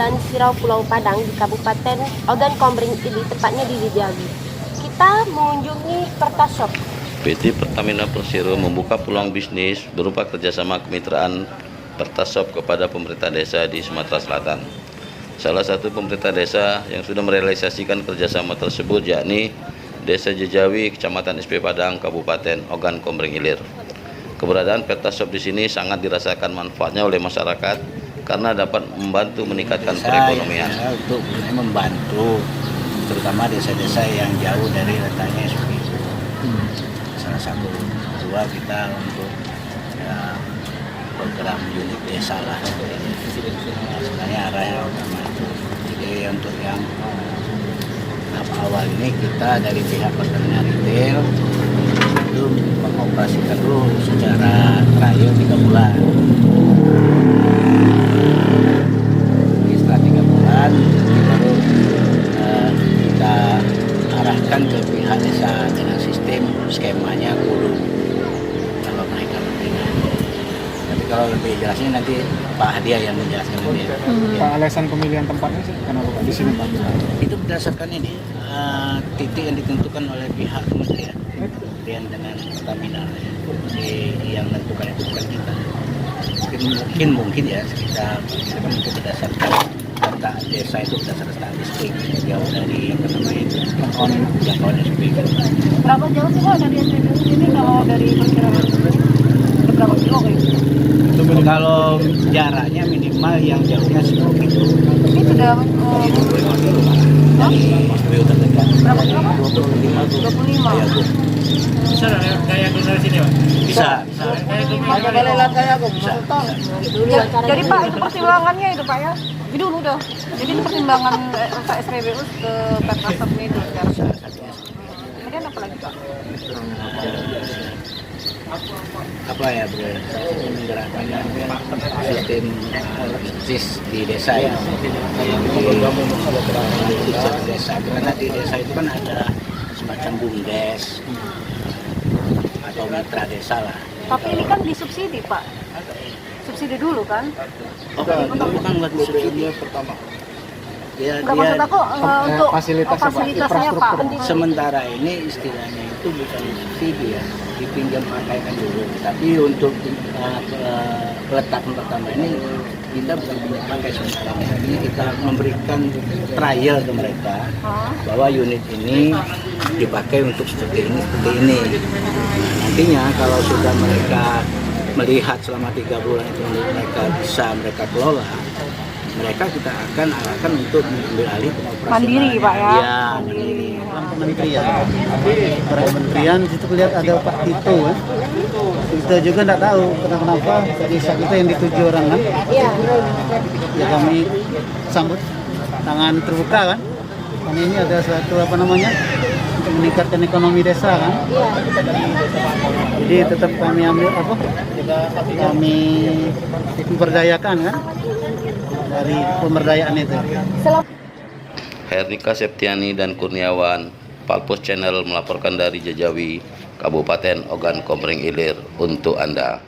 Jalan Sirau Pulau Padang di Kabupaten Ogan Komering ini, tepatnya di Jawi. Kita mengunjungi Pertashop. PT Pertamina Persero membuka peluang bisnis berupa kerjasama kemitraan Pertashop kepada pemerintah desa di Sumatera Selatan. Salah satu pemerintah desa yang sudah merealisasikan kerjasama tersebut yakni Desa Jejawi, Kecamatan SP Padang, Kabupaten Ogan Komering Ilir. Keberadaan Pertashop di sini sangat dirasakan manfaatnya oleh masyarakat karena dapat membantu meningkatkan perekonomian. Untuk membantu terutama desa-desa yang jauh dari letaknya SP. Salah satu kedua kita untuk program unit desa lah. Sebenarnya arah yang utama itu. Jadi untuk yang awal ini kita dari pihak Pertamina Retail itu mengoperasikan dulu secara trial 3 bulan. Jadi setelah 3 bulan baru kita arahkan ke pihak desa dengan sistem skemanya kudu kalau mereka berpindah. Tapi kalau lebih jelasnya nanti Pak Hadiah yang menjelaskan ini. Pak, alasan pemilihan tempatnya sih kenapa Pak di sini Pak? Itu berdasarkan ini titik yang ditentukan oleh pihak kementerian dengan Pertamina. Jadi yang menentukan itu bukan kita. Mungkin ya kita kan itu berdasarkan data desa itu berdasarkan statistik jauh dari jangkauan SP. Berapa jauh sih Pak dari SP ini kalau dari perkiraan? Berapa kilo gitu? Kalau jaraknya minimal yang jauhnya 10 kilo. Ini sudah 25 kilo malah dari SPBU terdekat. berapa kilo Pak? 25. 25. Ya, Bu. Bisa kayak dari sini Pak? Bisa. Ada balelat kayak aku. Jadi Pak, itu pertimbangannya itu Pak ya? Ini dulu dah. Jadi itu pertimbangan Pak SPBU ke Pertashop ini itu sekarang. Kemudian apa lagi Pak? Apa ya bro? Menggerakkan sistem JIS di desa ya. Di desa karena di desa itu kan ada semacam bumdes atau mitra desa lah. Tapi ini kan disubsidi Pak. Subsidi dulu kan? Oh, bukan buat subsidi pertama. Enggak maksud aku untuk fasilitasnya Pak. Sementara ini istilahnya itu bukan subsidi ya, dipinjam pakaikan dulu. Tapi untuk peletakan pertama ini kita bukan pinjam pakai sementara. Ini kita memberikan trial ke mereka bahwa unit ini dipakai untuk seperti ini, seperti ini. Nantinya kalau sudah mereka melihat selama 3 bulan itu mereka kelola, mereka kita akan arahkan untuk mengambil alih pengoperasian Mandiri Pak ya? Iya, mandiri. Kementerian situ lihat ada Pak Tito kan? Kita juga tidak tahu kenapa di saat itu yang dituju orang kan? Iya. Ya kami sambut tangan terbuka kan? Karena ini ada suatu untuk meningkatkan ekonomi desa kan? Iya. Jadi tetap kami ambil kami memperdayakan kan? Dari pemberdayaan itu. Hernika Septiani dan Kurniawan, Palpos Channel melaporkan dari Jejawi, Kabupaten Ogan Komering Ilir untuk Anda.